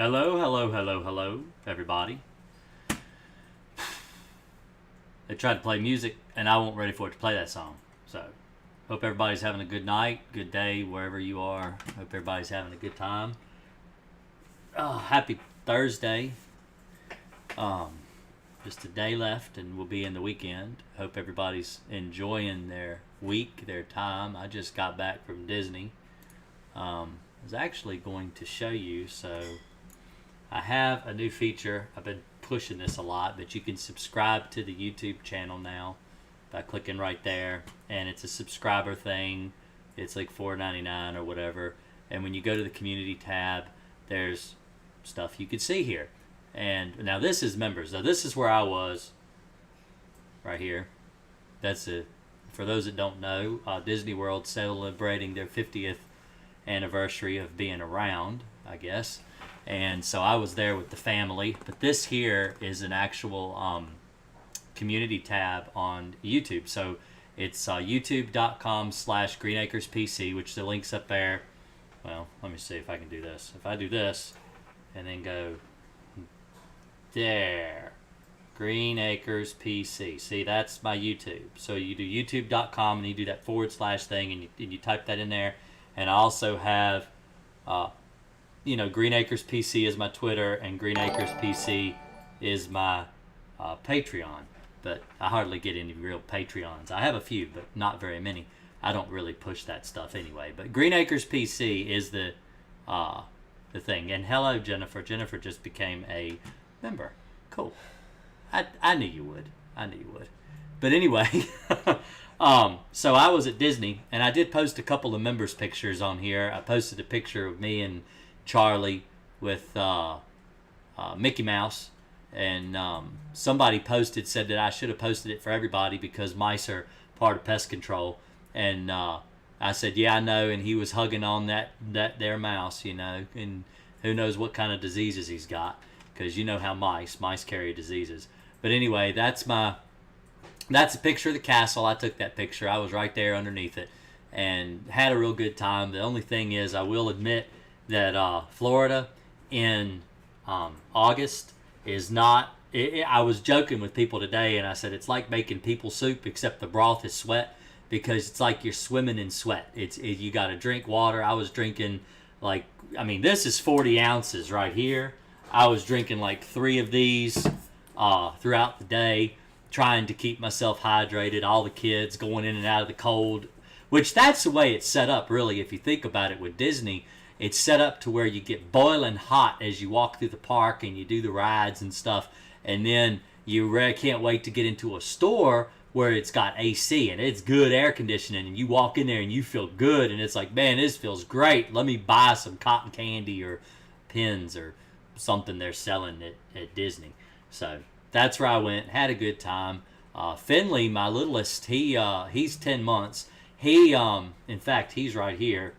Hello, hello, hello, hello, everybody. They tried to play music, and I wasn't ready for it to play that song. So, hope everybody's having a good night, good day, wherever you are. Hope everybody's having a good time. Happy Thursday. Just a day left, and we'll be in the weekend. Hope everybody's enjoying their week, their time. I just got back from Disney. I was actually going to show you, so I have a new feature. I've been pushing this a lot, but you can subscribe to the YouTube channel now by clicking right there, and it's a subscriber thing. It's like $4.99 or whatever, and when you go to the community tab, there's stuff you can see here. And now this is members. Now this is where I was right here. That's it. For those that don't know, Disney World celebrating their 50th anniversary of being around, I guess. And so I was there with the family. But this here is an actual community tab on YouTube. So it's youtube.com/greenacrespc, which the link's up there. Well, let me see if I can do this. If I do this and then go there, Green Acres PC. See, that's my YouTube. So you do youtube.com and you do that / thing, and you type that in there. And I also have, Green Acres PC is my Twitter, and Green Acres PC is my Patreon. But I hardly get any real Patreons. I have a few, but not very many. I don't really push that stuff anyway. But Green Acres PC is the thing. And hello, Jennifer. Jennifer just became a member. Cool. I knew you would. But anyway, so I was at Disney, and I did post a couple of members' pictures on here. I posted a picture of me and Charlie with Mickey Mouse, and somebody said that I should have posted it for everybody because mice are part of pest control. And I said, yeah, I know, and he was hugging on that there mouse, and who knows what kind of diseases he's got. Because you know how mice carry diseases. But anyway, that's a picture of the castle. I took that picture. I was right there underneath it and had a real good time. The only thing is, I will admit that Florida in August is not. I was joking with people today, and I said it's like making people soup, except the broth is sweat, because it's like you're swimming in sweat. You got to drink water. I was drinking this is 40 ounces right here. I was drinking like 3 of these throughout the day, trying to keep myself hydrated. All the kids going in and out of the cold, which that's the way it's set up, really. If you think about it with Disney, it's set up to where you get boiling hot as you walk through the park and you do the rides and stuff. And then you can't wait to get into a store where it's got AC and it's good air conditioning, and you walk in there and you feel good, and it's like, man, this feels great. Let me buy some cotton candy or pens or something they're selling at Disney. So that's where I went, had a good time. Finley, my littlest, he's 10 months. In fact, he's right here.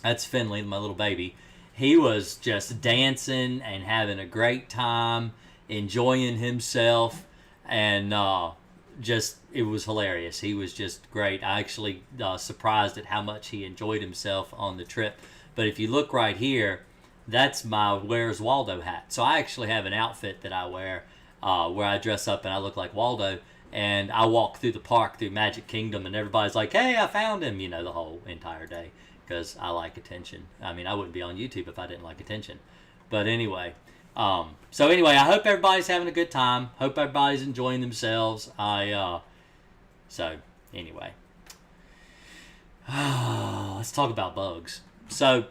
That's Finley, my little baby. He was just dancing and having a great time, enjoying himself, and it was hilarious. He was just great. I actually surprised at how much he enjoyed himself on the trip. But if you look right here, that's my Where's Waldo hat. So I actually have an outfit that I wear where I dress up and I look like Waldo, and I walk through the park, through Magic Kingdom, and everybody's like, hey, I found him, the whole entire day, because I like attention. I mean, I wouldn't be on YouTube if I didn't like attention. But anyway, I hope everybody's having a good time. Hope everybody's enjoying themselves. Let's talk about bugs. So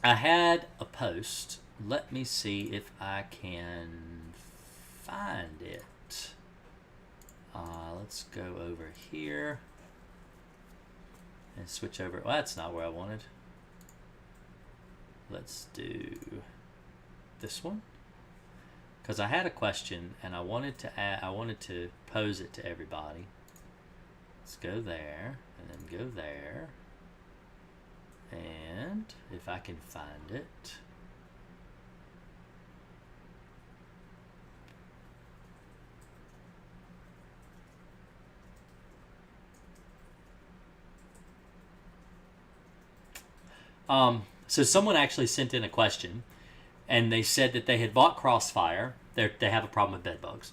I had a post. Let me see if I can find it. Let's go over here and switch over. Well, that's not where I wanted. Let's do this one, because I had a question and I wanted to pose it to everybody. Let's go there and then go there. And if I can find it. So someone actually sent in a question, and they said that they had bought Crossfire. They have a problem with bed bugs.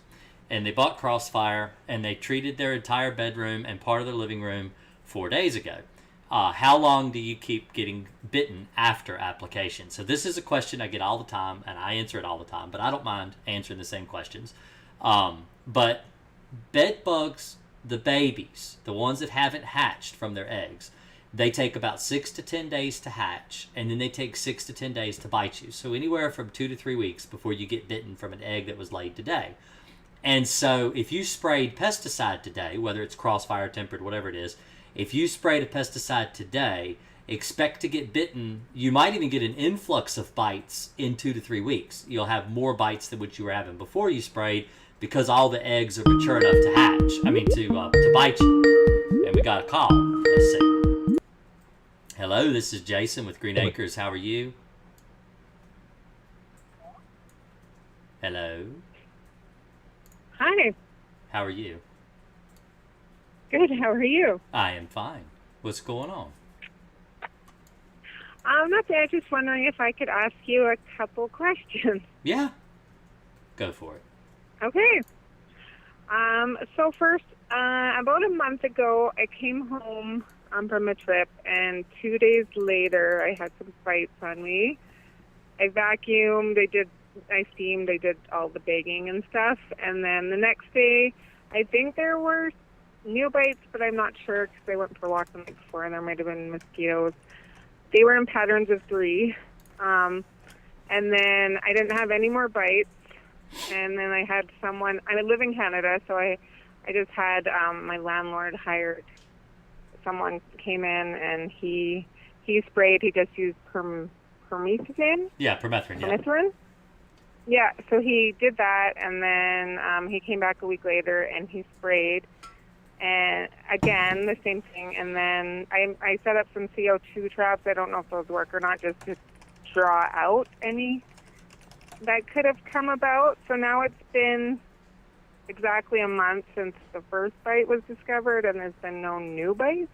And they bought Crossfire, and they treated their entire bedroom and part of their living room 4 days ago. How long do you keep getting bitten after application? So this is a question I get all the time, and I answer it all the time, but I don't mind answering the same questions. But bed bugs, the babies, the ones that haven't hatched from their eggs, they take about 6 to 10 days to hatch, and then they take 6 to 10 days to bite you. So anywhere from 2 to 3 weeks before you get bitten from an egg that was laid today. And so if you sprayed pesticide today, whether it's Crossfire, tempered, whatever it is, if you sprayed a pesticide today, expect to get bitten. You might even get an influx of bites in 2 to 3 weeks. You'll have more bites than what you were having before you sprayed because all the eggs are mature enough to hatch. To bite you. And we got a call. Let's see. Hello, this is Jason with Green Acres. How are you? Hello. Hi. How are you? Good. How are you? I am fine. What's going on? Nothing. I was just wondering if I could ask you a couple questions. Yeah. Go for it. Okay. So first, about a month ago, I came home from a trip, and 2 days later, I had some bites on me. I vacuumed. I steamed. I did all the bagging and stuff. And then the next day, I think there were new bites, but I'm not sure because I went for a walk the night before, and there might have been mosquitoes. They were in patterns of 3. And then I didn't have any more bites. And then I had someone, I live in Canada, so I just had my landlord hired, someone came in and he sprayed, he just used permethrin. Yeah, permethrin, yeah. Permethrin? Yeah, so he did that, and then he came back a week later and he sprayed. And again, the same thing. And then I set up some CO2 traps. I don't know if those work or not, just to draw out any that could have come about. So now it's been exactly a month since the first bite was discovered, and there's been no new bites.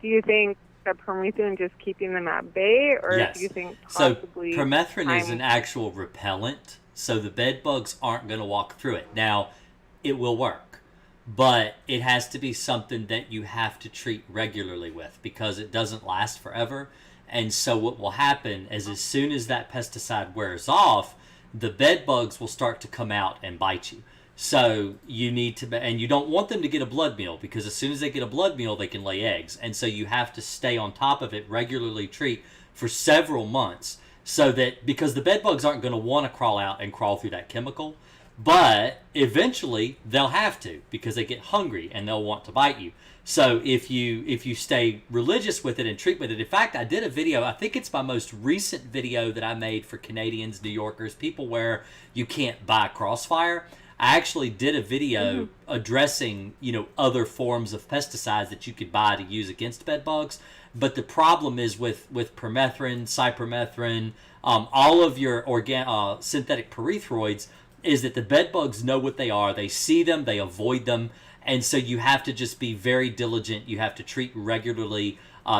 Do you think that permethrin just keeping them at bay, or yes. do you think possibly... So permethrin is an actual repellent, so the bed bugs aren't going to walk through it. Now, it will work, but it has to be something that you have to treat regularly with because it doesn't last forever. And so what will happen is as soon as that pesticide wears off, the bed bugs will start to come out and bite you. So you need to, and you don't want them to get a blood meal because as soon as they get a blood meal, they can lay eggs. And so you have to stay on top of it, regularly treat for several months so that, because the bed bugs aren't going to want to crawl out and crawl through that chemical, but eventually they'll have to because they get hungry and they'll want to bite you. So if you stay religious with it and treat with it, in fact, I did a video, I think it's my most recent video that I made for Canadians, New Yorkers, people where you can't buy Crossfire. I actually did a video addressing, other forms of pesticides that you could buy to use against bed bugs. But the problem is with permethrin, cypermethrin, all of your synthetic pyrethroids, is that the bed bugs know what they are. They see them, they avoid them. And so you have to just be very diligent. You have to treat regularly.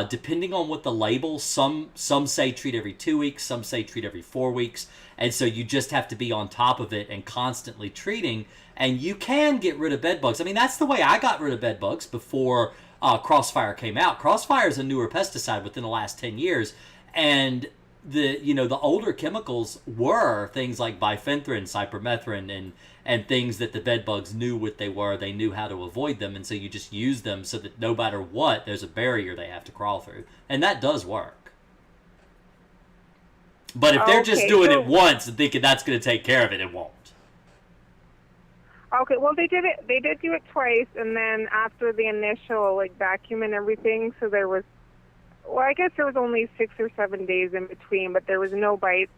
Depending on what the label, some say treat every 2 weeks, some say treat every 4 weeks. And so you just have to be on top of it and constantly treating. And you can get rid of bed bugs. I mean, that's the way I got rid of bed bugs before Crossfire came out. Crossfire is a newer pesticide within the last 10 years. And the older chemicals were things like bifenthrin, cypermethrin, and things that the bed bugs knew what they were. They knew how to avoid them, and so you just use them so that no matter what, there's a barrier they have to crawl through. And that does work. But if they're just doing it once and thinking that's going to take care of it, it won't. Okay, well, they did do it twice, and then after the initial, vacuum and everything, so there was, well, I guess there was only 6 or 7 days in between, but there was no bites.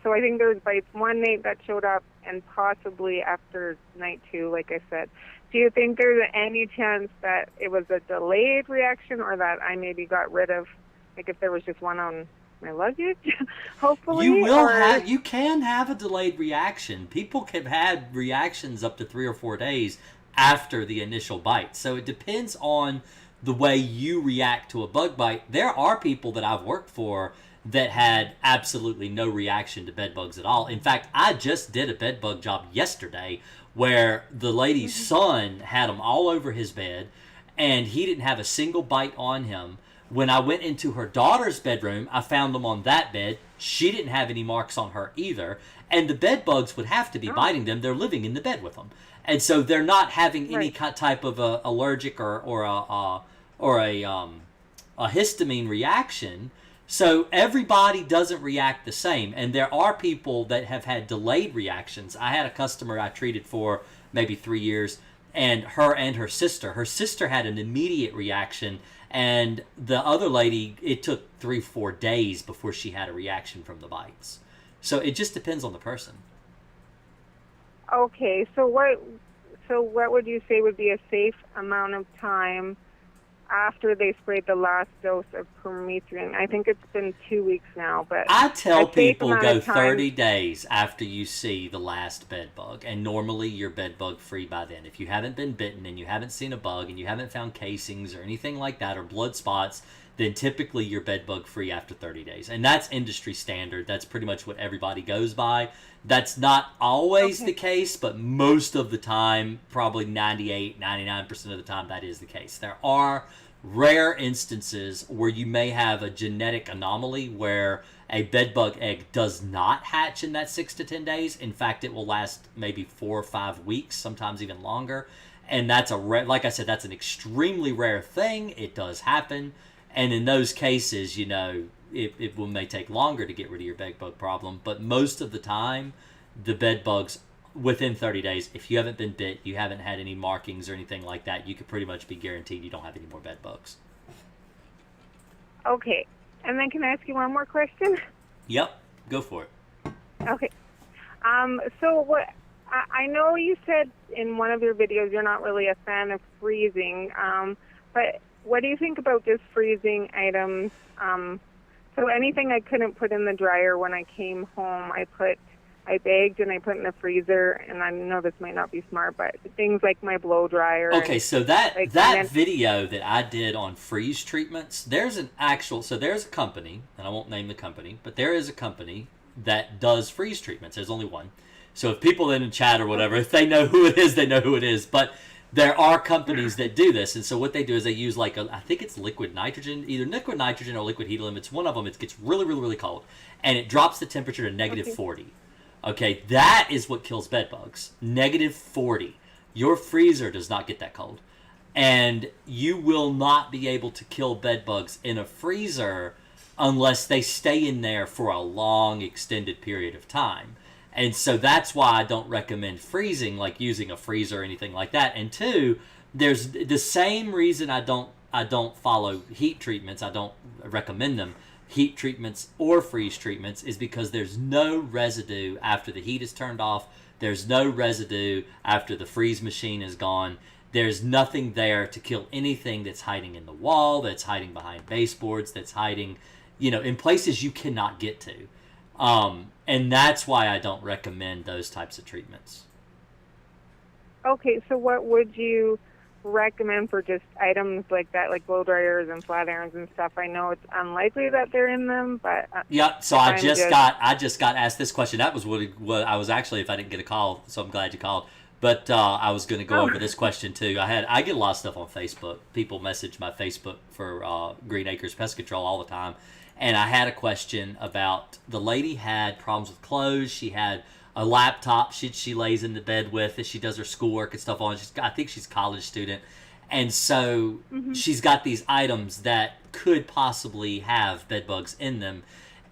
So I think there was bites one night that showed up, and possibly after night 2, like I said. Do you think there's any chance that it was a delayed reaction, or that I maybe got rid of, if there was just one on my luggage, hopefully? You can have a delayed reaction. People have had reactions up to 3 or 4 days after the initial bite. So it depends on the way you react to a bug bite. There are people that I've worked for that had absolutely no reaction to bed bugs at all. In fact, I just did a bed bug job yesterday where the lady's son had them all over his bed, and he didn't have a single bite on him. When I went into her daughter's bedroom, I found them on that bed. She didn't have any marks on her either. And the bed bugs would have to be biting them. They're living in the bed with them. And so they're not having any type of allergic or a histamine reaction. So everybody doesn't react the same. And there are people that have had delayed reactions. I had a customer I treated for maybe 3 years, and her sister had an immediate reaction, and the other lady, it took 3-4 days before she had a reaction from the bites. So it just depends on the person. Okay, so what would you say would be a safe amount of time after they sprayed the last dose of permethrin? I think it's been 2 weeks now, but I tell people go 30 days after you see the last bed bug, and normally you're bed bug free by then. If you haven't been bitten and you haven't seen a bug and you haven't found casings or anything like that or blood spots, then typically you're bed bug free after 30 days. And that's industry standard. That's pretty much what everybody goes by. That's not always the case, but most of the time, probably 98-99% of the time, that is the case. There are rare instances where you may have a genetic anomaly where a bedbug egg does not hatch in that 6 to 10 days. In fact, it will last maybe 4 or 5 weeks, sometimes even longer. And that's like I said, that's an extremely rare thing. It does happen. And in those cases, you know, it may take longer to get rid of your bed bug problem. But most of the time, the bed bugs, within 30 days, if you haven't been bit, you haven't had any markings or anything like that, you could pretty much be guaranteed you don't have any more bed bugs. Okay. And then can I ask you one more question? Yep. Go for it. Okay. So what I know you said in one of your videos you're not really a fan of freezing, but what do you think about just freezing items? So anything I couldn't put in the dryer when I came home, I bagged and I put in the freezer. And I know this might not be smart, but things like my blow dryer. Okay, so that video that I did on freeze treatments, there's a company, and I won't name the company, but there is a company that does freeze treatments. There's only one. So if people in the chat or whatever, if they know who it is, they know who it is. But there are companies that do this, and so what they do is they use I think it's liquid nitrogen, either liquid nitrogen or liquid helium. It's one of them. It gets really, really, really cold, and it drops the temperature to negative 40. Okay, that is what kills bed bugs. Negative 40. Your freezer does not get that cold, and you will not be able to kill bed bugs in a freezer unless they stay in there for a long, extended period of time. And so that's why I don't recommend freezing, like using a freezer or anything like that. And two, there's the same reason I don't follow heat treatments. I don't recommend them, heat treatments or freeze treatments, is because there's no residue after the heat is turned off. There's no residue after the freeze machine is gone. There's nothing there to kill anything that's hiding in the wall, that's hiding behind baseboards, that's hiding, in places you cannot get to. And that's why I don't recommend those types of treatments. Okay, so what would you recommend for just items like that, like blow dryers and flat irons and stuff? I know it's unlikely that they're in them, but yeah. So I just got asked this question. That was what I was actually, if I didn't get a call, so I'm glad you called. But I was going to go over this question too. I get a lot of stuff on Facebook. People message my Facebook for Green Acres Pest Control all the time. And I had a question about, the lady had problems with clothes. She had a laptop she lays in the bed with as she does her schoolwork and stuff on. I think she's a college student. And so she's got these items that could possibly have bed bugs in them.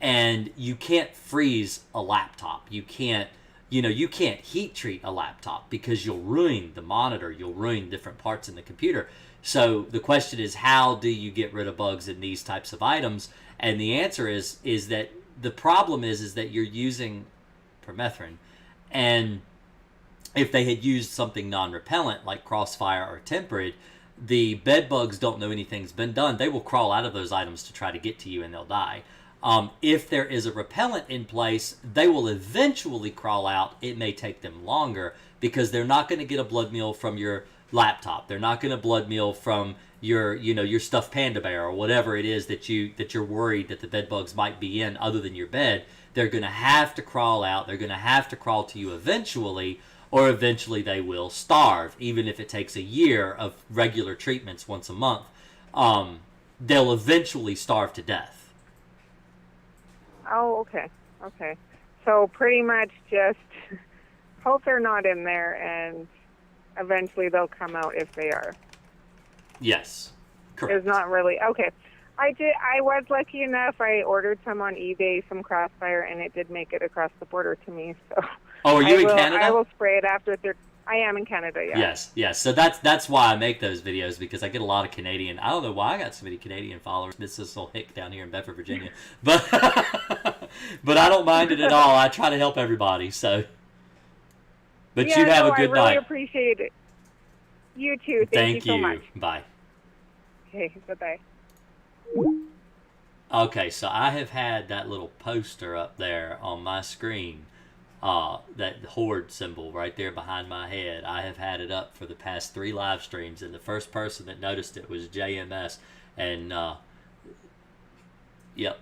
And you can't freeze a laptop. You can't heat treat a laptop because you'll ruin the monitor. You'll ruin different parts in the computer. So the question is, how do you get rid of bugs in these types of items? And the answer is that the problem is that you're using permethrin, and if they had used something non-repellent like Crossfire or Tempered, the bed bugs don't know anything's been done. They will crawl out of those items to try to get to you, and they'll die. If there is a repellent in place, they will eventually crawl out. It may take them longer because they're not going to get a blood meal from your laptop. They're not going to blood meal from your stuffed panda bear or whatever it is that you're worried that the bed bugs might be in other than your bed, they're going to have to crawl out. They're going to have to crawl to you eventually, or eventually they will starve, even if it takes a year of regular treatments once a month. They'll eventually starve to death. Oh, okay. So pretty much just hope they're not in there, and eventually they'll come out if they are. Yes, correct. It's not really okay. I was lucky enough. I ordered some on eBay, some Crossfire, and it did make it across the border to me. So. Oh, are you in Canada? I will spray it after I am in Canada, yeah. Yes. So that's why I make those videos, because I get a lot of Canadian. I don't know why I got so many Canadian followers. This little hick down here in Bedford, Virginia, but but I don't mind it at all. I try to help everybody. So, but you have a good night. I really appreciate it. You too. Thank you so much. Bye. Okay. Bye. Okay, so I have had that little poster up there on my screen. That horde symbol right there behind my head. I have had it up for the past 3 live streams, and the first person that noticed it was JMS. And yep,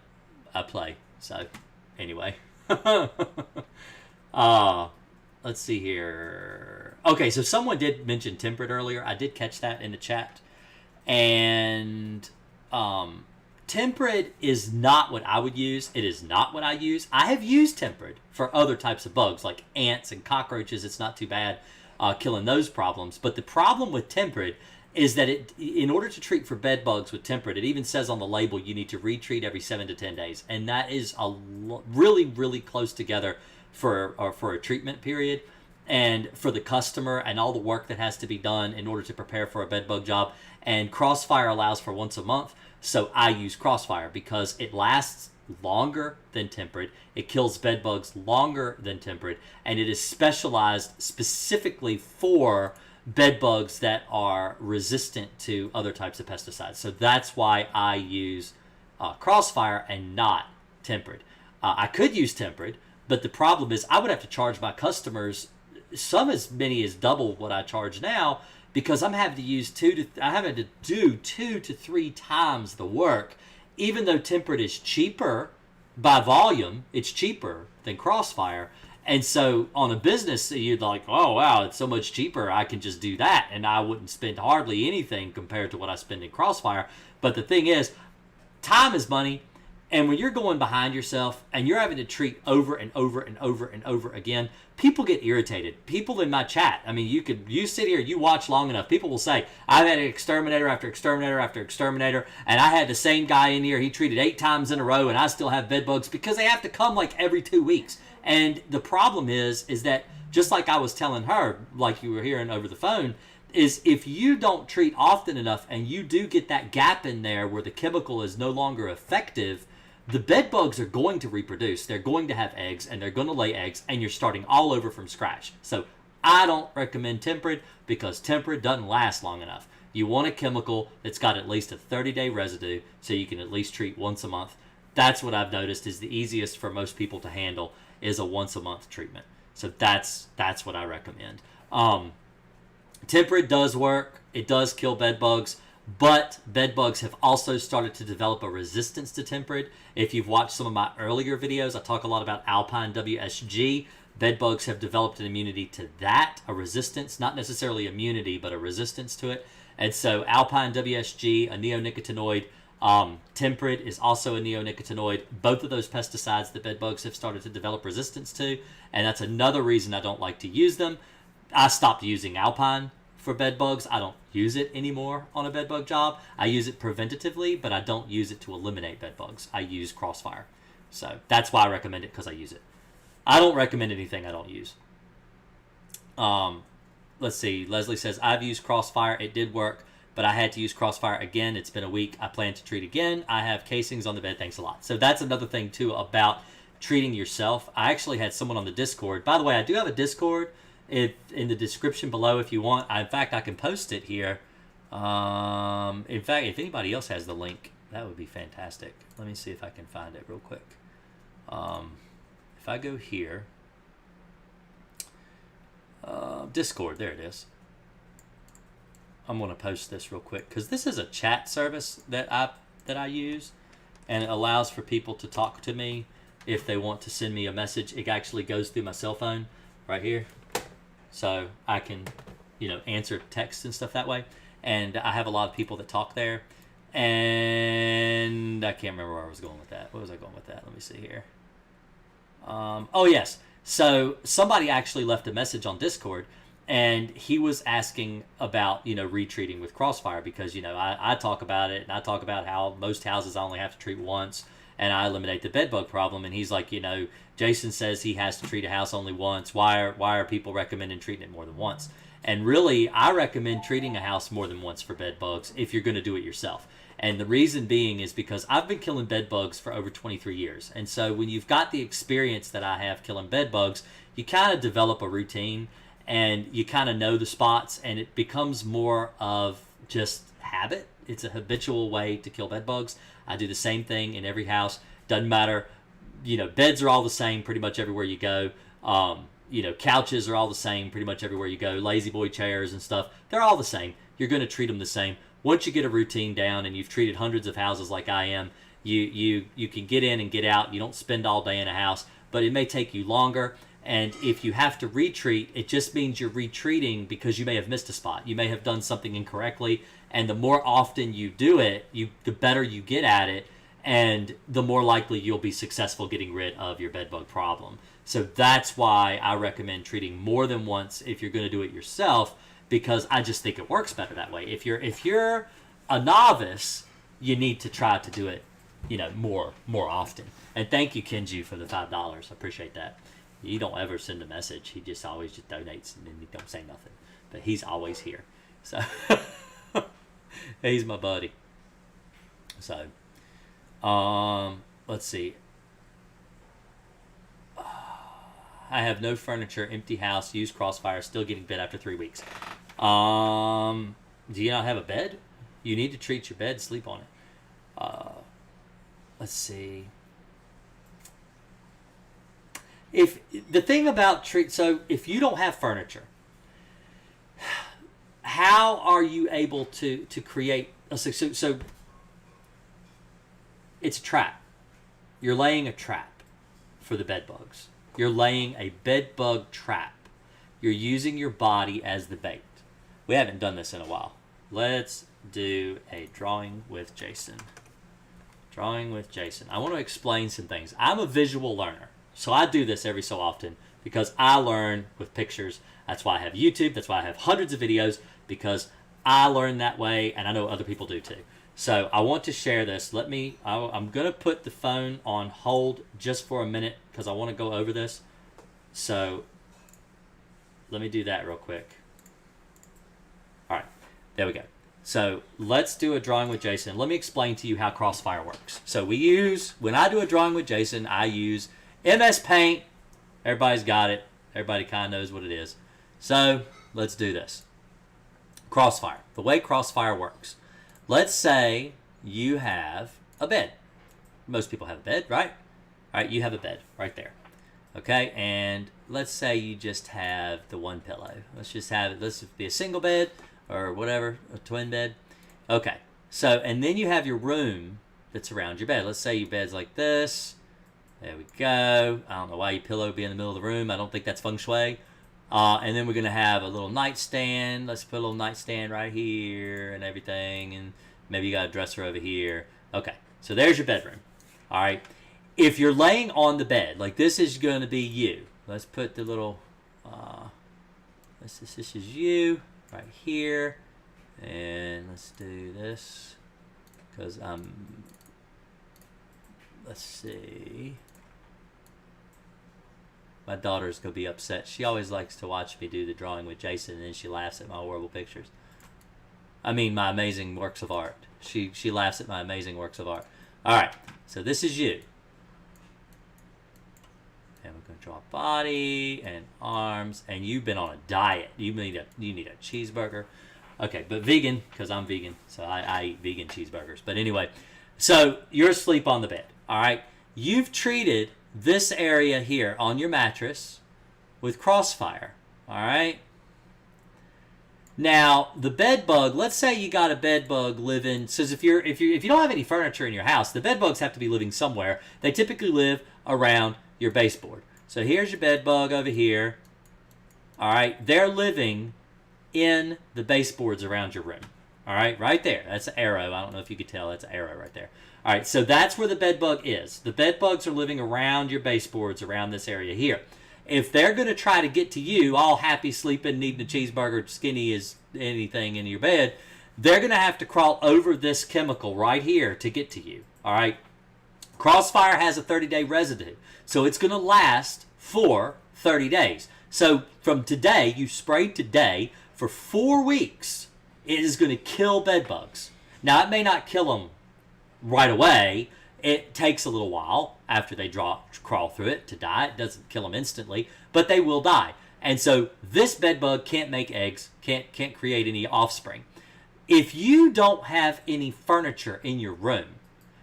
I play. So anyway, let's see here. Okay, so someone did mention temperate earlier. I did catch that in the chat, and temperate is not what I would use. It is not what I use. I have used temperate for other types of bugs like ants and cockroaches. It's not too bad killing those problems. But the problem with temperate is that in order to treat for bed bugs with temperate, it even says on the label you need to retreat every 7 to 10 days. And that is really, really close together for a treatment period. And for the customer and all the work that has to be done in order to prepare for a bed bug job. And Crossfire allows for once a month. So I use Crossfire because it lasts longer than temperate. It kills bed bugs longer than temperate, and it is specialized specifically for bed bugs that are resistant to other types of pesticides. So that's why I use Crossfire and not temperate. I could use temperate, but the problem is I would have to charge my customers some as many as double what I charge now, because I'm having to do 2 to 3 times the work, even though temperate is cheaper by volume. It's cheaper than Crossfire. And so on a business, you'd like, oh, wow, it's so much cheaper. I can just do that. And I wouldn't spend hardly anything compared to what I spend in Crossfire. But the thing is, time is money. And when you're going behind yourself and you're having to treat over and over and over and over again, people get irritated. People in my chat, I mean, you sit here, you watch long enough, people will say, I've had an exterminator after exterminator after exterminator, and I had the same guy in here, he treated 8 times in a row, and I still have bed bugs, because they have to come like every 2 weeks. And the problem is that, just like I was telling her, like you were hearing over the phone, is if you don't treat often enough and you do get that gap in there where the chemical is no longer effective, the bed bugs are going to reproduce. They're going to have eggs, and they're going to lay eggs, and you're starting all over from scratch. So I don't recommend temperate, because temperate doesn't last long enough. You want a chemical that's got at least a 30-day residue so you can at least treat once a month. That's what I've noticed is the easiest for most people to handle is a once-a-month treatment. So that's what I recommend. Temperate does work. It does kill bed bugs. But bed bugs have also started to develop a resistance to temperate. If you've watched some of my earlier videos, I talk a lot about Alpine WSG. Bed bugs have developed an immunity to that, a resistance, not necessarily immunity, but a resistance to it. And so Alpine WSG, a neonicotinoid, temperate is also a neonicotinoid. Both of those pesticides that bed bugs have started to develop resistance to, and that's another reason I don't like to use them. I stopped using Alpine for bed bugs. I don't use it anymore on a bed bug job. I use it preventatively, but I don't use it to eliminate bed bugs. I use Crossfire. So that's why I recommend it, because I use it. I don't recommend anything I don't use. Let's see. Leslie says, I've used Crossfire. It did work, but I had to use Crossfire again. It's been a week. I plan to treat again. I have casings on the bed. Thanks a lot. So that's another thing, too, about treating yourself. I actually had someone on the Discord. By the way, I do have a Discord in the description below if you want. In fact, I can post it here. In fact, if anybody else has the link, that would be fantastic. Let me see if I can find it real quick. If I go here, Discord, there it is. I'm gonna post this real quick because this is a chat service that I use, and it allows for people to talk to me if they want to send me a message. It actually goes through my cell phone right here, so I can, answer texts and stuff that way. And I have a lot of people that talk there, and I can't remember where I was going with that. Where was I going with that? Let me see here. Oh yes. So somebody actually left a message on Discord, and he was asking about, retreating with Crossfire because, I talk about it, and I talk about how most houses I only have to treat once, and I eliminate the bedbug problem. And he's like, Jason says he has to treat a house only once. Why are people recommending treating it more than once? And really, I recommend treating a house more than once for bedbugs if you're going to do it yourself. And the reason being is because I've been killing bedbugs for over 23 years. And so when you've got the experience that I have killing bedbugs, you kind of develop a routine and you kind of know the spots, and it becomes more of just habit. It's a habitual way to kill bedbugs. I do the same thing in every house. Doesn't matter. Beds are all the same pretty much everywhere you go. Couches are all the same pretty much everywhere you go. Lazy boy chairs and stuff, they're all the same. You're going to treat them the same. Once you get a routine down and you've treated hundreds of houses like I am, you can get in and get out. You don't spend all day in a house, but it may take you longer. And if you have to retreat, it just means you're retreating because you may have missed a spot. You may have done something incorrectly. And the more often you do it, the better you get at it, and the more likely you'll be successful getting rid of your bedbug problem. So that's why I recommend treating more than once if you're going to do it yourself, because I just think it works better that way. If you're a novice, you need to try to do it, more often. And thank you, Kenju, for the $5. I appreciate that. You don't ever send a message. He just always just donates and then he don't say nothing. But he's always here. So he's my buddy. So let's see. I have no furniture, empty house, used Crossfire, still getting bit after 3 weeks. Do you not have a bed? You need to treat your bed, sleep on it. Let's see. If the thing about so if you don't have furniture, how are you able to create a so it's a trap. You're laying a trap for the bed bugs. You're laying a bed bug trap. You're using your body as the bait. We haven't done this in a while. Let's do a drawing with Jason. Drawing with Jason. I want to explain some things. I'm a visual learner. So I do this every so often because I learn with pictures. That's why I have YouTube. That's why I have hundreds of videos, because I learn that way, and I know other people do too. So I want to share this. I'm going to put the phone on hold just for a minute because I want to go over this. So let me do that real quick. All right, there we go. So let's do a drawing with Jason. Let me explain to you how Crossfire works. So when I do a drawing with Jason, I use MS Paint. Everybody's got it. Everybody kind of knows what it is. So let's do this. Crossfire. The way Crossfire works. Let's say you have a bed. Most people have a bed, right? All right, you have a bed right there. Okay, and let's say you just have the one pillow. Let's be a single bed or whatever, a twin bed. Okay, so, and then you have your room that's around your bed. Let's say your bed's like this. There we go. I don't know why your pillow would be in the middle of the room. I don't think that's feng shui. And then we're going to have a little nightstand. Let's put a little nightstand right here and everything. And maybe you got a dresser over here. Okay, so there's your bedroom. All right. If you're laying on the bed, like this is going to be you. Let's put the little, this is you right here. And let's do this because let's see. My daughter's going to be upset. She always likes to watch me do the drawing with Jason, and then she laughs at my horrible pictures. I mean, my amazing works of art. She laughs at my amazing works of art. All right, so this is you. And we're going to draw a body and arms, and you've been on a diet. You need a cheeseburger. Okay, but vegan, because I'm vegan, so I eat vegan cheeseburgers. But anyway, so you're asleep on the bed, all right? You've treated this area here on your mattress with Crossfire, all right? Now, the bed bug, let's say you got a bed bug living, says if you don't have any furniture in your house, the bed bugs have to be living somewhere. They typically live around your baseboard. So here's your bed bug over here. All right, they're living in the baseboards around your room. All right, right there. That's an arrow. I don't know if you could tell. That's an arrow right there. All right, so that's where the bed bug is. The bed bugs are living around your baseboards around this area here. If they're going to try to get to you, all happy, sleeping, needing a cheeseburger, skinny as anything in your bed, they're going to have to crawl over this chemical right here to get to you. All right, Crossfire has a 30-day residue, so it's going to last for 30 days. So from today, you sprayed today, for 4 weeks, it is going to kill bed bugs. Now, it may not kill them right away. It takes a little while after they crawl through it to die. It doesn't kill them instantly, but they will die. And so this bed bug can't make eggs, can't create any offspring. If you don't have any furniture in your room,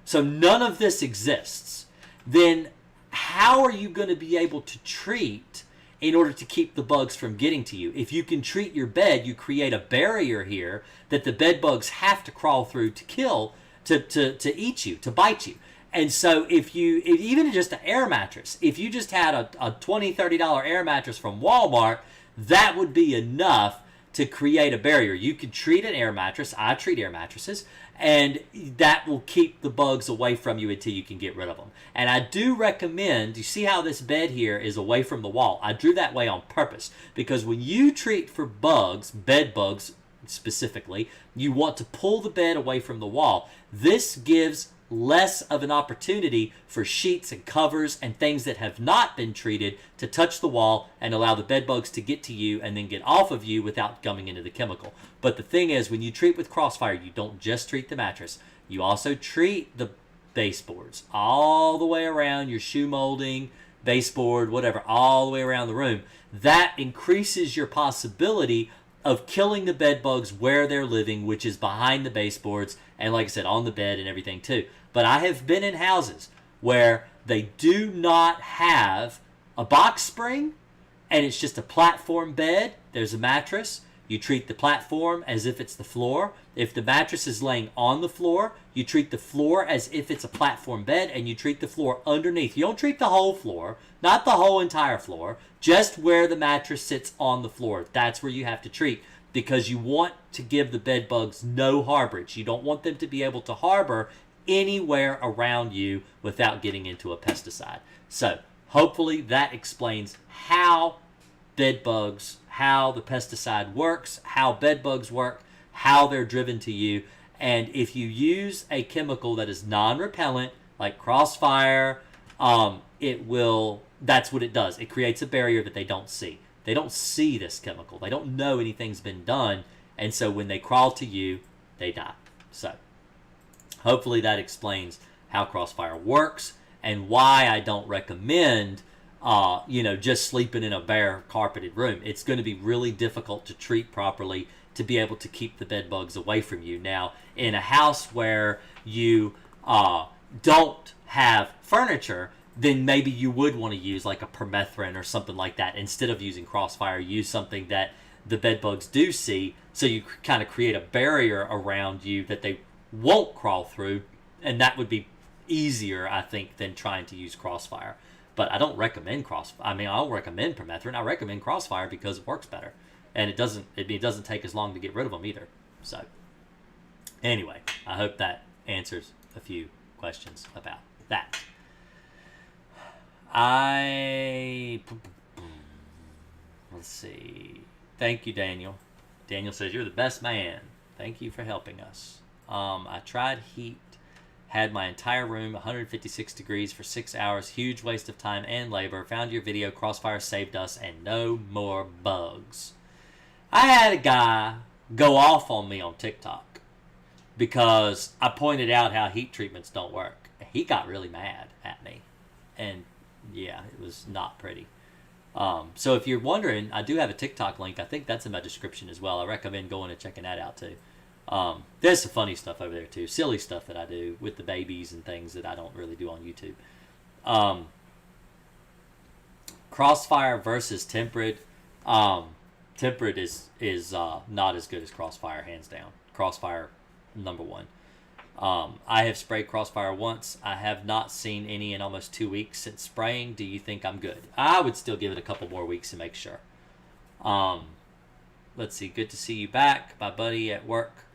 so none of this exists, then how are you going to be able to treat in order to keep the bugs from getting to you? If you can treat your bed, you create a barrier here that the bed bugs have to crawl through to kill, to eat you, to bite you. And so if even just an air mattress, if you just had a $20, $30 air mattress from Walmart, that would be enough to create a barrier. You could treat an air mattress. I treat air mattresses. And that will keep the bugs away from you until you can get rid of them. And I do recommend, you see how this bed here is away from the wall? I drew that way on purpose because when you treat for bugs, bed bugs specifically, you want to pull the bed away from the wall. This gives less of an opportunity for sheets and covers and things that have not been treated to touch the wall and allow the bed bugs to get to you and then get off of you without coming into the chemical. But the thing is, when you treat with Crossfire, you don't just treat the mattress. You also treat the baseboards all the way around your shoe molding, baseboard, whatever, all the way around the room. That increases your possibility of killing the bed bugs where they're living, which is behind the baseboards, and like I said, on the bed and everything too. But I have been in houses where they do not have a box spring, and it's just a platform bed. There's a mattress. You treat the platform as if it's the floor. If the mattress is laying on the floor, you treat the floor as if it's a platform bed, and you treat the floor underneath. You don't treat the whole floor, not the whole entire floor, just where the mattress sits on the floor. That's where you have to treat, because you want to give the bed bugs no harborage. You don't want them to be able to harbor anywhere around you without getting into a pesticide. So hopefully that explains how bed bugs, how the pesticide works, how bed bugs work, how they're driven to you. And if you use a chemical that is non-repellent, like Crossfire, that's what it does. It creates a barrier that they don't see. They don't see this chemical. They don't know anything's been done. And so when they crawl to you, they die. So hopefully that explains how Crossfire works and why I don't recommend just sleeping in a bare carpeted room. It's going to be really difficult to treat properly to be able to keep the bed bugs away from you. Now, in a house where you don't have furniture, then maybe you would want to use like a permethrin or something like that. Instead of using Crossfire, use something that the bed bugs do see, so you kind of create a barrier around you that they won't crawl through, and that would be easier, I think, than trying to use Crossfire. But I don't recommend Crossfire. I mean, I don't recommend permethrin. I recommend Crossfire because it works better, and it doesn't take as long to get rid of them either. So anyway, I hope that answers a few questions about that. Let's see. Thank you, Daniel. Daniel says, you're the best man. Thank you for helping us. I tried heat, had my entire room 156 degrees for 6 hours. Huge waste of time and labor. Found your video. Crossfire saved us, and no more bugs. I had a guy go off on me on TikTok because I pointed out how heat treatments don't work. He got really mad at me, and yeah, it was not pretty. So if you're wondering, I do have a TikTok link. I think that's in my description as well. I recommend going and checking that out too. There's some funny stuff over there too. Silly stuff that I do with the babies and things that I don't really do on YouTube. Crossfire versus tempered. Temperate is not as good as Crossfire, hands down. Crossfire, number one. I have sprayed Crossfire once. I have not seen any in almost 2 weeks since spraying. Do you think I'm good? I would still give it a couple more weeks to make sure. Let's see. Good to see you back. My buddy at work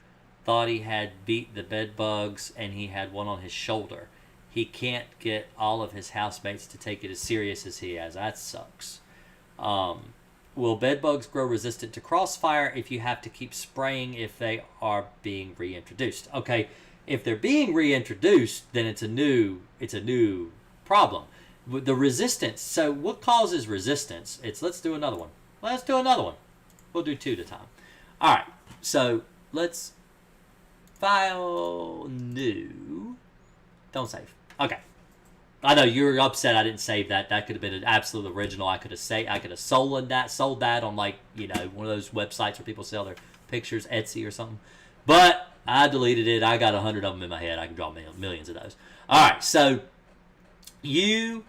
thought he had beat the bed bugs and he had one on his shoulder. He can't get all of his housemates to take it as serious as he has. That sucks. Will bed bugs grow resistant to Crossfire if you have to keep spraying if they are being reintroduced? Okay, if they're being reintroduced, then it's a new problem. The resistance. So what causes resistance? Let's do another one. We'll do 2 at a time. All right. So let's file new. Don't save. Okay. I know you're upset I didn't save that. That could have been an absolute original. I could have sold that on one of those websites where people sell their pictures, Etsy or something. But I deleted it. I got 100 of them in my head. I can draw millions of those. All right. So you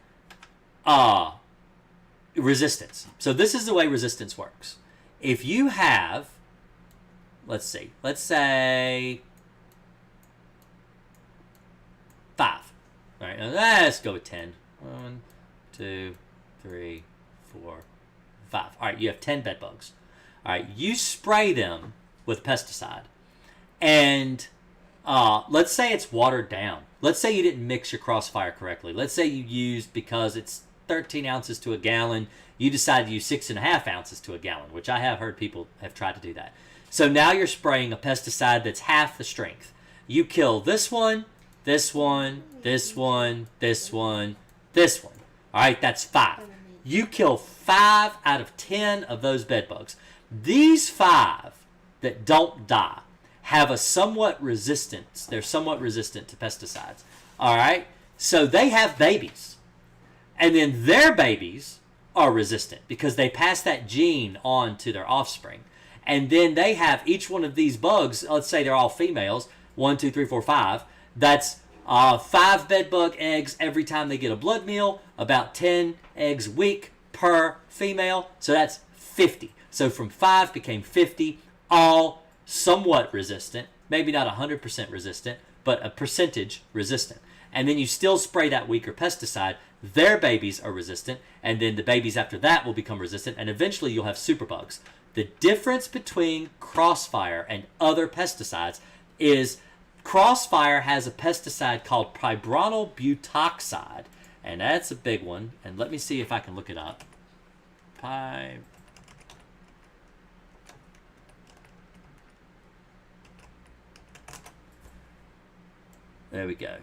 resistance. So this is the way resistance works. If you have, let's say 5. All right, now let's go with 10. 1, 2, 3, 4, 5. All right, you have 10 bed bugs. All right, you spray them with pesticide. And let's say it's watered down. Let's say you didn't mix your Crossfire correctly. Let's say you used, because it's 13 ounces to a gallon, you decided to use 6.5 ounces to a gallon, which I have heard people have tried to do that. So now you're spraying a pesticide that's half the strength. You kill this one, this one, this one, this one, this one. All right, that's 5. You kill 5 out of 10 of those bed bugs. These 5 that don't die have a somewhat resistance. They're somewhat resistant to pesticides. All right, so they have babies. And then their babies are resistant because they pass that gene on to their offspring. And then they have each one of these bugs, let's say they're all females, 1, 2, 3, 4, 5. That's 5 bed bug eggs every time they get a blood meal, about 10 eggs a week per female. So that's 50. So from 5 became 50, all somewhat resistant, maybe not 100% resistant, but a percentage resistant. And then you still spray that weaker pesticide. Their babies are resistant, and then the babies after that will become resistant, and eventually you'll have superbugs. The difference between Crossfire and other pesticides is Crossfire has a pesticide called pibronal butoxide, and that's a big one. And let me see if I can look it up. There we go.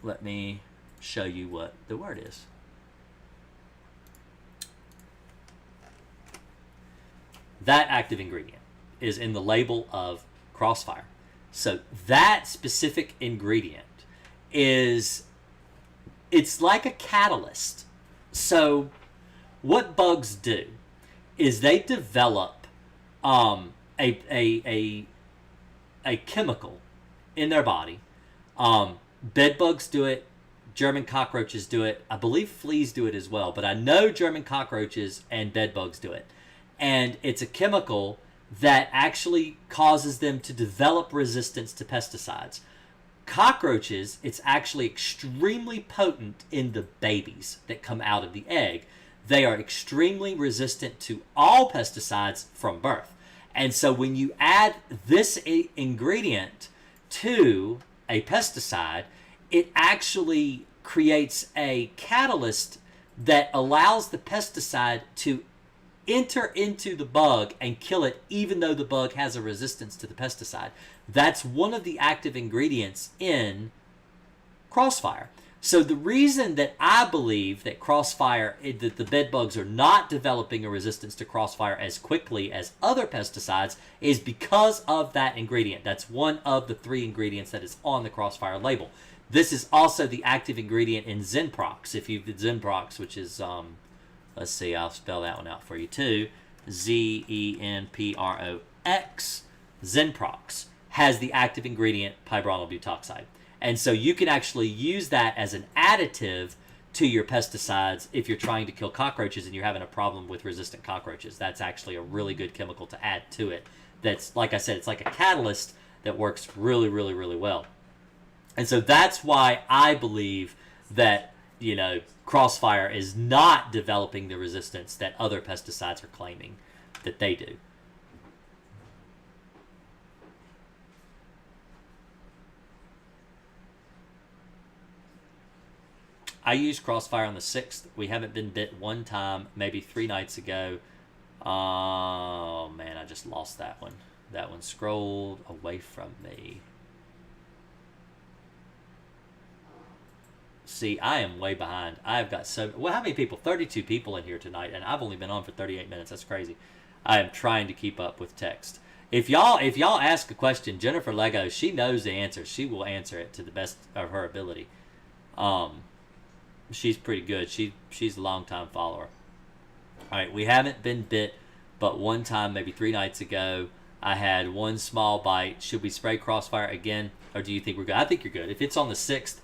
Let me show you what the word is. That active ingredient is in the label of Crossfire. So that specific ingredient it's like a catalyst. So what bugs do is they develop a chemical in their body. Bed bugs do it. German cockroaches do it. I believe fleas do it as well, but I know German cockroaches and bed bugs do it. And it's a chemical that actually causes them to develop resistance to pesticides. Cockroaches, it's actually extremely potent in the babies that come out of the egg. They are extremely resistant to all pesticides from birth. And so when you add this ingredient to a pesticide, it actually creates a catalyst that allows the pesticide to enter into the bug and kill it, even though the bug has a resistance to the pesticide. That's one of the active ingredients in Crossfire. So the reason that I believe that Crossfire, that the bed bugs are not developing a resistance to Crossfire as quickly as other pesticides is because of that ingredient. That's one of the 3 ingredients that is on the Crossfire label. This is also the active ingredient in Zenprox. If you've Zenprox, which is, let's see, I'll spell that one out for you too. Zenprox. Zenprox has the active ingredient pibronal butoxide. And so you can actually use that as an additive to your pesticides if you're trying to kill cockroaches and you're having a problem with resistant cockroaches. That's actually a really good chemical to add to it. That's, like I said, it's like a catalyst that works really, really, really well. And so that's why I believe that, Crossfire is not developing the resistance that other pesticides are claiming that they do. I used Crossfire on the 6th. We haven't been bit one time, maybe 3 nights ago. Oh, man, I just lost that one. That one scrolled away from me. See, I am way behind. I've got how many people? 32 people in here tonight, and I've only been on for 38 minutes. That's crazy. I am trying to keep up with text. If y'all ask a question, Jennifer Lego, she knows the answer. She will answer it to the best of her ability. She's pretty good. She's a long-time follower. All right, we haven't been bit, but one time, maybe 3 nights ago, I had one small bite. Should we spray Crossfire again, or do you think we're good? I think you're good. If it's on the 6th,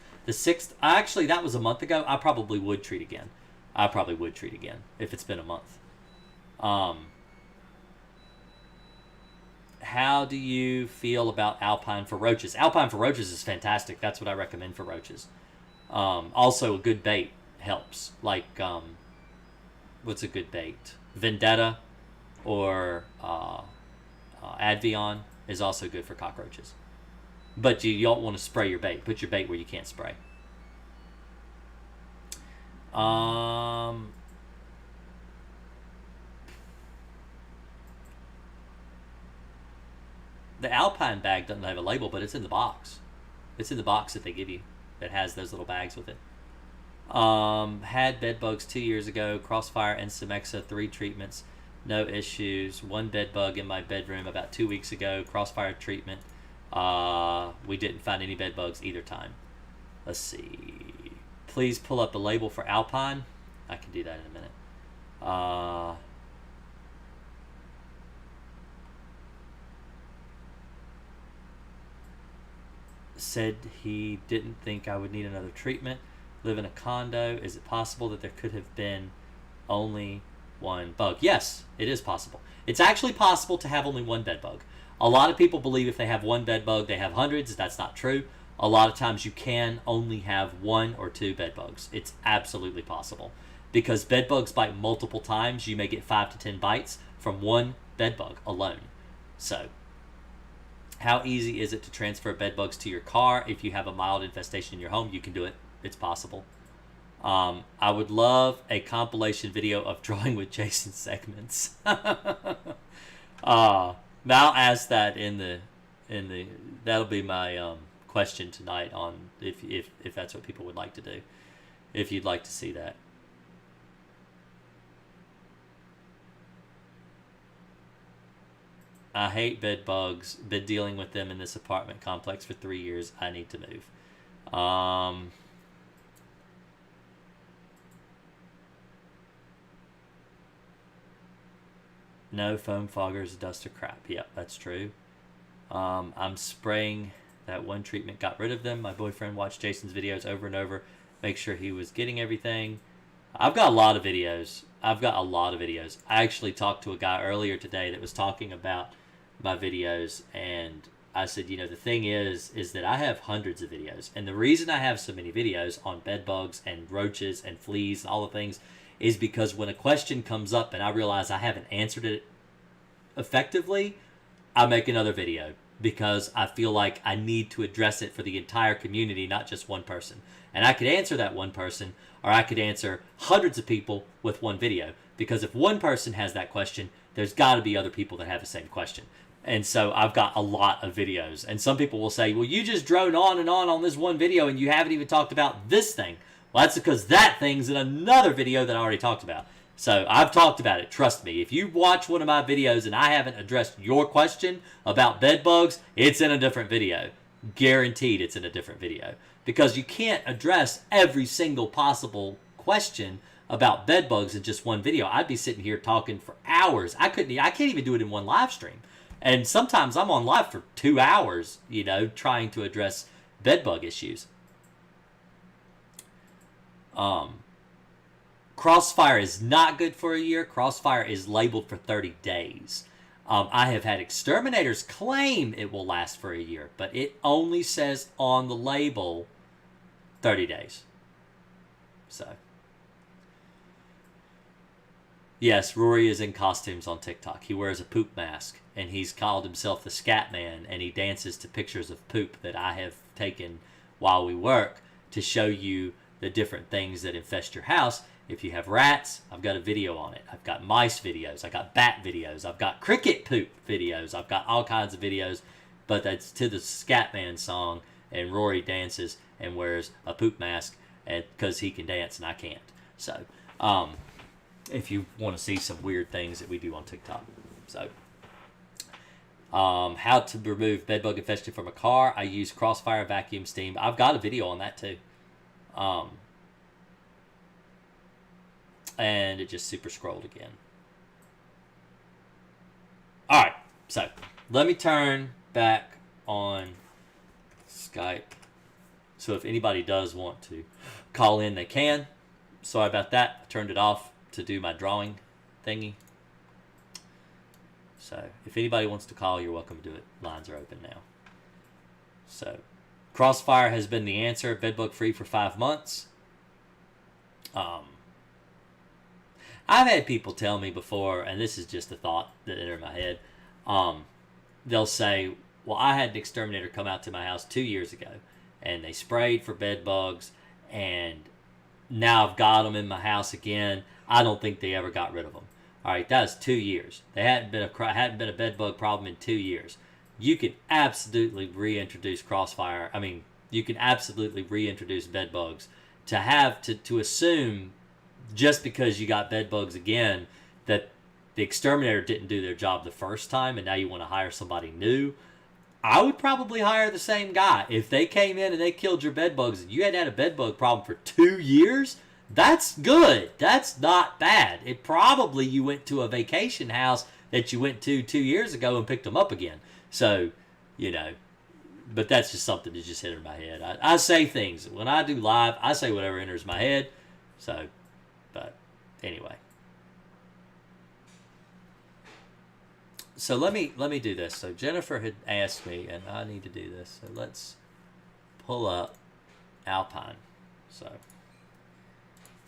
actually, that was a month ago. I probably would treat again. If it's been a month. How do you feel about Alpine for roaches? Alpine for roaches is fantastic. That's what I recommend for roaches. Also, a good bait helps. Like, what's a good bait? Vendetta or Advion is also good for cockroaches. But you don't want to spray your bait. Put your bait where you can't spray. The Alpine bag doesn't have a label, but it's in the box. It's in the box that they give you that has those little bags with it. Had bed bugs 2 years ago. Crossfire and Semexa, 3 treatments. No issues. 1 bed bug in my bedroom about 2 weeks ago. Crossfire treatment. We didn't find any bed bugs either time. Let's see. Please pull up the label for Alpine. I can do that in a minute. Said he didn't think I would need another treatment. Live in a condo. Is it possible that there could have been only 1 bug? Yes, it is possible. It's actually possible to have only 1 bed bug. A lot of people believe if they have 1 bed bug, they have hundreds. That's not true. A lot of times you can only have 1 or 2 bed bugs. It's absolutely possible. Because bed bugs bite multiple times, you may get 5 to 10 bites from 1 bed bug alone. So, how easy is it to transfer bed bugs to your car? If you have a mild infestation in your home, you can do it. It's possible. I would love a compilation video of drawing with Jason segments. I'll ask that in the that'll be my question tonight on if that's what people would like to do. If you'd like to see that. I hate bed bugs. Been dealing with them in this apartment complex for 3 years. I need to move. No foam foggers, dust or crap. Yep, that's true. I'm spraying that 1 treatment, got rid of them. My boyfriend watched Jason's videos over and over, make sure he was getting everything. I've got a lot of videos. I actually talked to a guy earlier today that was talking about my videos, and I said, the thing is that I have hundreds of videos, and the reason I have so many videos on bed bugs and roaches and fleas and all the things is because when a question comes up and I realize I haven't answered it effectively, I make another video because I feel like I need to address it for the entire community, not just one person. And I could answer that one person, or I could answer hundreds of people with one video, because if one person has that question, there's got to be other people that have the same question. And so I've got a lot of videos. And some people will say, well, you just drone on and on this one video and you haven't even talked about this thing. Well, that's because that thing's in another video that I already talked about. So I've talked about it. Trust me. If you watch one of my videos and I haven't addressed your question about bed bugs, it's in a different video. Guaranteed it's in a different video. Because you can't address every single possible question about bed bugs in just one video. I'd be sitting here talking for hours. I can't even do it in one live stream. And sometimes I'm on live for 2 hours, trying to address bed bug issues. Crossfire is not good for a year. Crossfire is labeled for 30 days. I have had exterminators claim it will last for a year, but it only says on the label 30 days. So, yes, Rory is in costumes on TikTok. He wears a poop mask, and he's called himself the Scat Man, and he dances to pictures of poop that I have taken while we work to show you the different things that infest your house. If you have rats, I've got a video on it. I've got mice videos. I've got bat videos. I've got cricket poop videos. I've got all kinds of videos, but that's to the Scatman song, and Rory dances and wears a poop mask because he can dance and I can't. So, if you want to see some weird things that we do on TikTok. So, how to remove bedbug infestation from a car. I use Crossfire vacuum steam. I've got a video on that too. And it just super scrolled again. Alright, so let me turn back on Skype. So if anybody does want to call in, they can. Sorry about that. I turned it off to do my drawing thingy. So if anybody wants to call, you're welcome to do it. Lines are open now. So Crossfire has been the answer. Bedbug free for 5 months. I've had people tell me before, and this is just a thought that entered my head. They'll say, well, I had an exterminator come out to my house 2 years ago, and they sprayed for bed bugs, and now I've got them in my house again. I don't think they ever got rid of them. All right, that's 2 years. They hadn't been a bed bug problem in 2 years. You can absolutely reintroduce Crossfire. I mean, you can absolutely reintroduce bed bugs. To assume just because you got bed bugs again that the exterminator didn't do their job the first time and now you want to hire somebody new, I would probably hire the same guy. If they came in and they killed your bed bugs and you hadn't had a bed bug problem for 2 years, that's good. That's not bad. It probably you went to a vacation house that you went to 2 years ago and picked them up again. So, but that's just something that just hit in my head. I say things. When I do live, I say whatever enters my head. So, but anyway. So let me do this. So Jennifer had asked me, and I need to do this. So let's pull up Alpine. So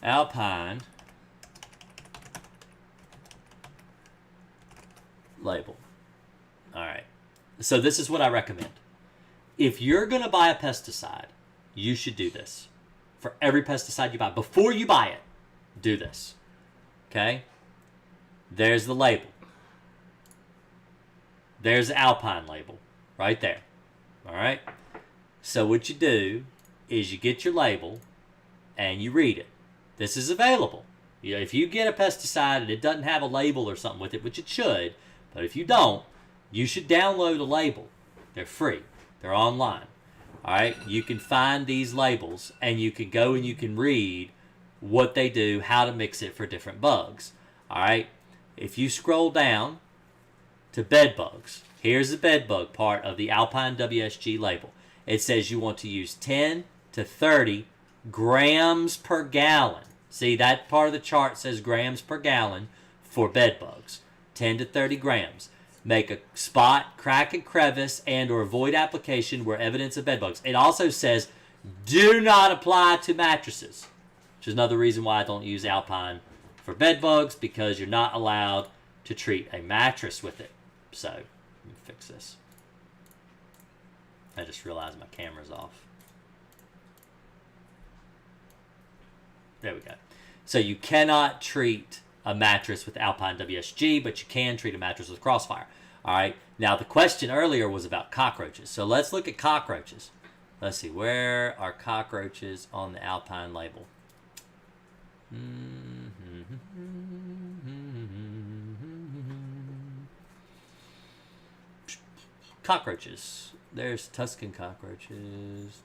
Alpine label. All right. So this is what I recommend. If you're going to buy a pesticide, you should do this. For every pesticide you buy, before you buy it, do this. Okay? There's the label. There's the Alpine label right there. All right? So what you do is you get your label and you read it. This is available. If you get a pesticide and it doesn't have a label or something with it, which it should, but if you don't, you should download a label. They're free. They're online. All right? You can find these labels and you can go and you can read what they do, how to mix it for different bugs. All right? If you scroll down to bed bugs, here's the bed bug part of the Alpine WSG label. It says you want to use 10 to 30 grams per gallon. See, that part of the chart says grams per gallon for bed bugs. 10 to 30 grams. Make a spot, crack a crevice, and or avoid application where evidence of bed bugs. It also says do not apply to mattresses, which is another reason why I don't use Alpine for bed bugs, because you're not allowed to treat a mattress with it. So, let me fix this. I just realized my camera's off. There we go. So you cannot treat a mattress with Alpine WSG, but you can treat a mattress with Crossfire. All right. Now, the question earlier was about cockroaches. So let's look at cockroaches. Let's see. Where are cockroaches on the Alpine label? Cockroaches. There's Tuscan cockroaches.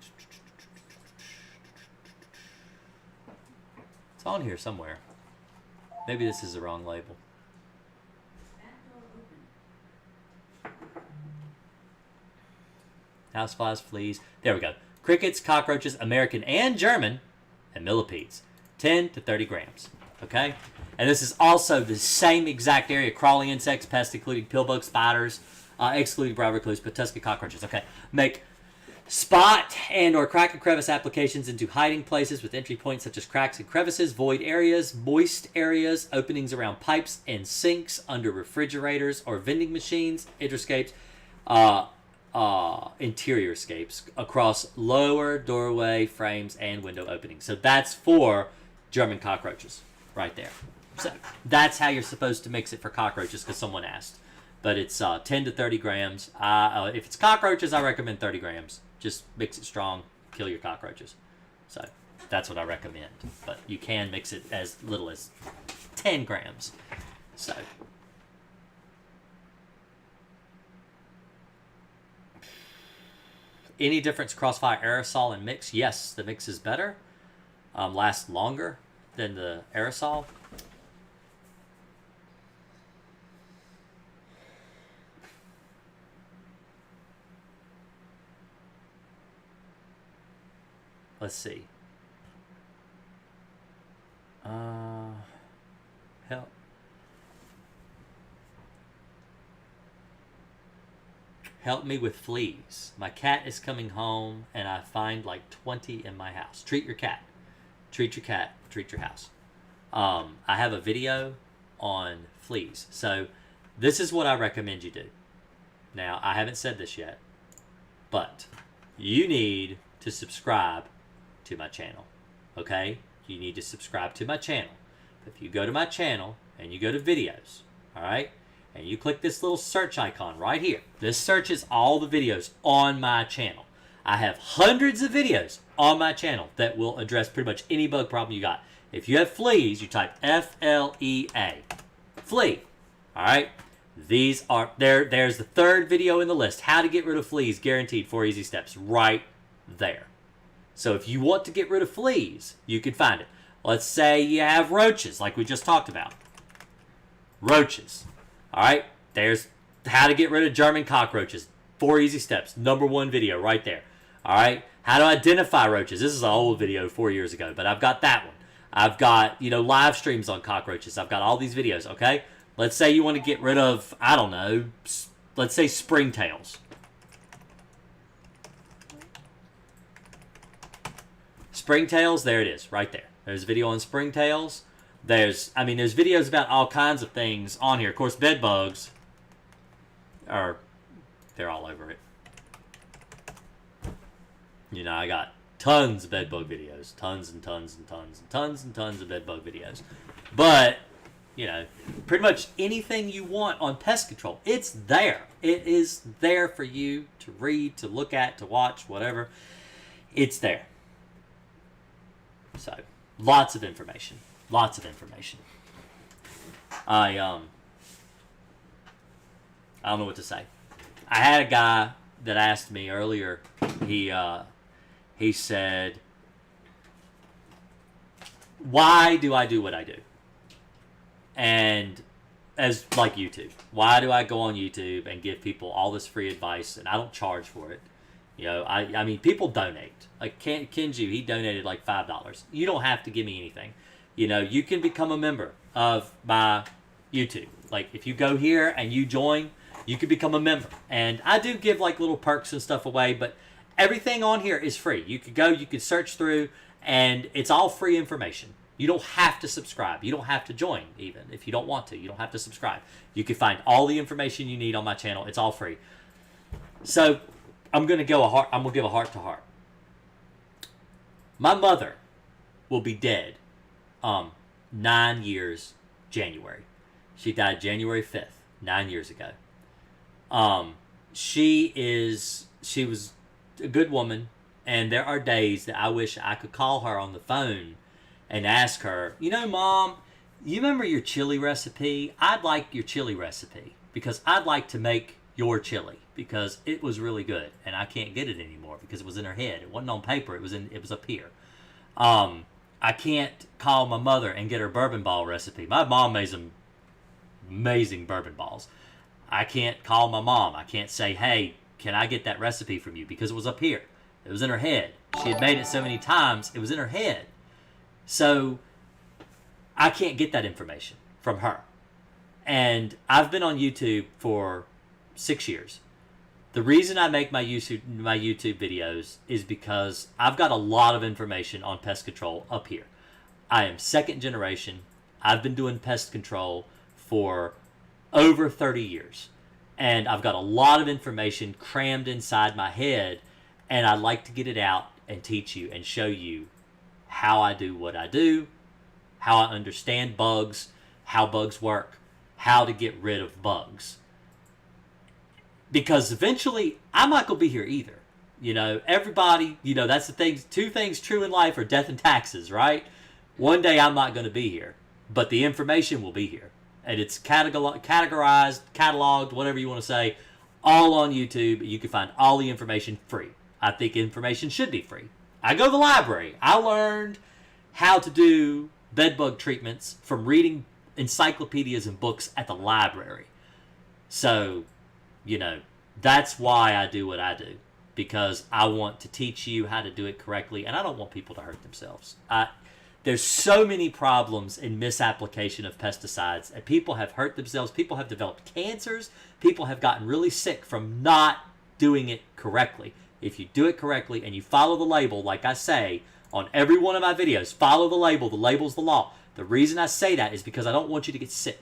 It's on here somewhere. Maybe this is the wrong label. Houseflies, fleas. There we go. Crickets, cockroaches, American and German, and millipedes. 10 to 30 grams. Okay? And this is also the same exact area. Crawling insects, pests, including pillbugs, spiders, excluding brown recluse, Pawtuska cockroaches. Okay. Make spot and or crack and crevice applications into hiding places with entry points such as cracks and crevices, void areas, moist areas, openings around pipes and sinks, under refrigerators or vending machines, interscapes, interior scapes, across lower doorway frames and window openings. So that's for German cockroaches right there. So that's how you're supposed to mix it for cockroaches, because someone asked. But it's 10 to 30 grams. If it's cockroaches, I recommend 30 grams. Just mix it strong, kill your cockroaches. So that's what I recommend. But you can mix it as little as 10 grams. So any difference Crossfire aerosol and mix? Yes, the mix is better. Lasts longer than the aerosol. Let's see. Help. Help me with fleas. My cat is coming home and I find like 20 in my house. Treat your cat. Treat your cat. Treat your house. I have a video on fleas. So this is what I recommend you do. Now, I haven't said this yet, but you need to subscribe to my channel. Okay? You need to subscribe to my channel. If you go to my channel and you go to videos, all right, and you click this little search icon right here, this searches all the videos on my channel. I have hundreds of videos on my channel that will address pretty much any bug problem you got. If you have fleas, you type F-L-E-A. Flea. All right? These are, there's the third video in the list. How to get rid of fleas, guaranteed 4 easy steps, right there. So if you want to get rid of fleas, you can find it. Let's say you have roaches, like we just talked about. Roaches. All right? There's how to get rid of German cockroaches. 4 easy steps. #1 video right there. All right? How to identify roaches. This is an old video 4 years ago, but I've got that one. I've got, live streams on cockroaches. I've got all these videos, okay? Let's say you want to get rid of, I don't know, let's say springtails. Springtails, there it is, right there. There's a video on springtails. There's videos about all kinds of things on here. Of course, bedbugs they're all over it. I got tons of bedbug videos. Tons and tons and tons and tons and tons of bedbug videos. But, pretty much anything you want on pest control, it's there. It is there for you to read, to look at, to watch, whatever. It's there. So, lots of information. Lots of information. I don't know what to say. I had a guy that asked me earlier. He said, "Why do I do what I do?" And as like YouTube, why do I go on YouTube and give people all this free advice and I don't charge for it? I mean, people donate. Like Kenju, he donated like $5. You don't have to give me anything. You can become a member of my YouTube. Like if you go here and you join, you can become a member. And I do give like little perks and stuff away, but everything on here is free. You could go, you could search through, and it's all free information. You don't have to subscribe. You don't have to join even if you don't want to. You don't have to subscribe. You can find all the information you need on my channel. It's all free. So I'm gonna give a heart to heart. My mother will be dead 9 years January. She died January 5th, 9 years ago. She was a good woman, and there are days that I wish I could call her on the phone and ask her, Mom, you remember your chili recipe? I'd like your chili recipe because I'd like to make your chili because it was really good, and I can't get it anymore because it was in her head. It wasn't on paper. It was up here. I can't call my mother and get her bourbon ball recipe. My mom made some amazing bourbon balls. I can't call my mom. I can't say, hey, can I get that recipe from you? Because it was up here. It was in her head. She had made it so many times, it was in her head. So I can't get that information from her. And I've been on YouTube for 6 years. The reason I make my YouTube videos is because I've got a lot of information on pest control up here. I am second generation. I've been doing pest control for over 30 years. And I've got a lot of information crammed inside my head, and I like to get it out and teach you and show you how I do what I do, how I understand bugs, how bugs work, how to get rid of bugs. Because eventually, I'm not going to be here either. You know, everybody, you know, that's the thing. Two things true in life are death and taxes, right? One day I'm not going to be here, but the information will be here. And it's categorized, cataloged, whatever you want to say, all on YouTube. You can find all the information free. I think information should be free. I go to the library. I learned how to do bedbug treatments from reading encyclopedias and books at the library. So, you know, that's why I do what I do. Because I want to teach you how to do it correctly, and I don't want people to hurt themselves. There's so many problems in misapplication of pesticides, and people have hurt themselves. People have developed cancers. People have gotten really sick from not doing it correctly. If you do it correctly and you follow the label, like I say on every one of my videos, follow the label. The label's the law. The reason I say that is because I don't want you to get sick.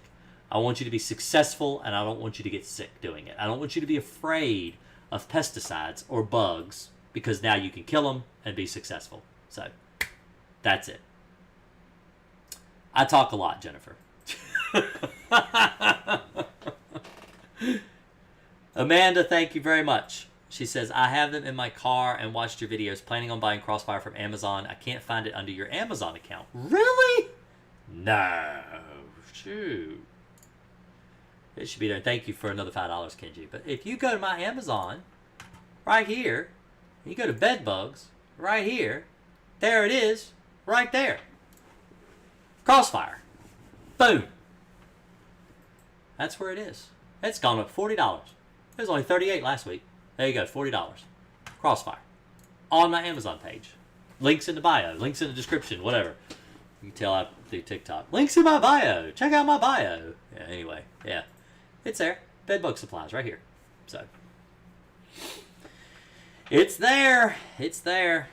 I want you to be successful, and I don't want you to get sick doing it. I don't want you to be afraid of pesticides or bugs, because now you can kill them and be successful. So, that's it. I talk a lot, Jennifer. Amanda, thank you very much. She says, I have them in my car and watched your videos. Planning on buying Crossfire from Amazon. I can't find it under your Amazon account. Really? No. Shoot. It should be there. Thank you for another $5, Kenji. But if you go to my Amazon, right here, you go to bedbugs, right here, there it is, right there. Crossfire. Boom. That's where it is. It's gone up $40. It was only $38 last week. There you go, $40. Crossfire. On my Amazon page. Links in the bio. Links in the description. Whatever. You can tell I do TikTok. Links in my bio. Check out my bio. Yeah, anyway. Yeah. It's there. Bedbug supplies right here. So. It's there. It's there.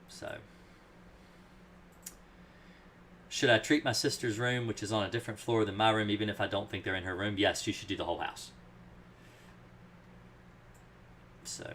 So. Should I treat my sister's room, which is on a different floor than my room, even if I don't think they're in her room? Yes, you should do the whole house. So.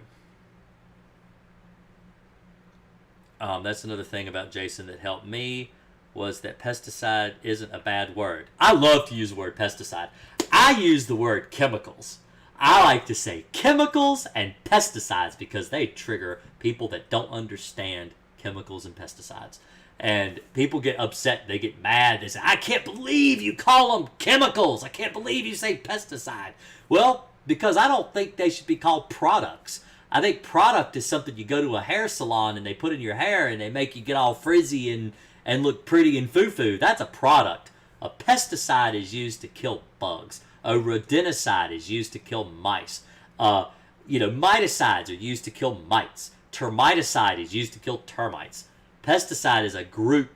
That's another thing about Jason that helped me, was that pesticide isn't a bad word. I love to use the word pesticide. I use the word chemicals. I like to say chemicals and pesticides because they trigger people that don't understand chemicals and pesticides. And people get upset. They get mad. They say, I can't believe you call them chemicals. I can't believe you say pesticide. Well, because I don't think they should be called products. I think product is something you go to a hair salon and they put in your hair and they make you get all frizzy and look pretty and foo-foo. That's a product. A pesticide is used to kill bugs. A rodenticide is used to kill mice. Miticides are used to kill mites. Termiticide is used to kill termites. Pesticide is a group.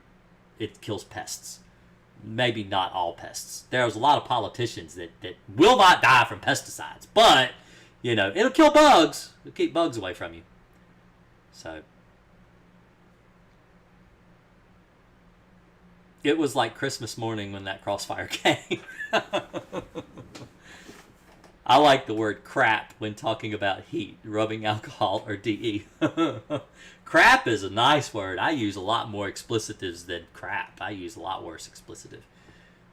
It kills pests. Maybe not all pests. There's a lot of politicians that will not die from pesticides. But, it'll kill bugs. It'll keep bugs away from you. So. It was like Christmas morning when that Crossfire came. I like the word crap when talking about heat, rubbing alcohol, or DE. Crap is a nice word. I use a lot more explicitives than crap. I use a lot worse explicitive.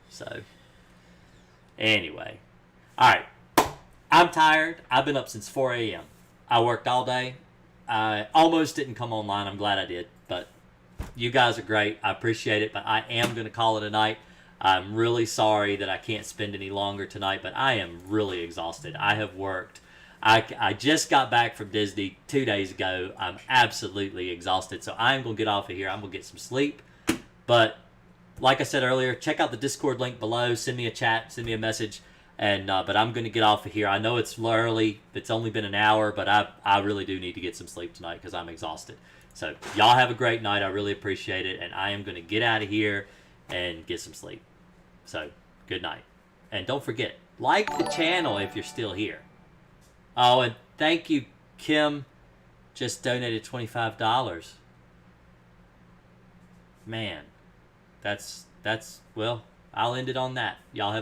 So, anyway. Alright. I'm tired. I've been up since 4 a.m. I worked all day. I almost didn't come online. I'm glad I did. But you guys are great. I appreciate it. But I am going to call it a night. I'm really sorry that I can't spend any longer tonight, but I am really exhausted. I have worked. I just got back from Disney 2 days ago. I'm absolutely exhausted, so I'm going to get off of here. I'm going to get some sleep. But like I said earlier, check out the Discord link below. Send me a chat. Send me a message. And but I'm going to get off of here. I know it's early. It's only been an hour, but I really do need to get some sleep tonight because I'm exhausted. So y'all have a great night. I really appreciate it. And I am going to get out of here and get some sleep. So good night. And don't forget, like the channel if you're still here. Oh, and thank you, Kim. Just donated $25. Man, that's well, I'll end it on that. Y'all have a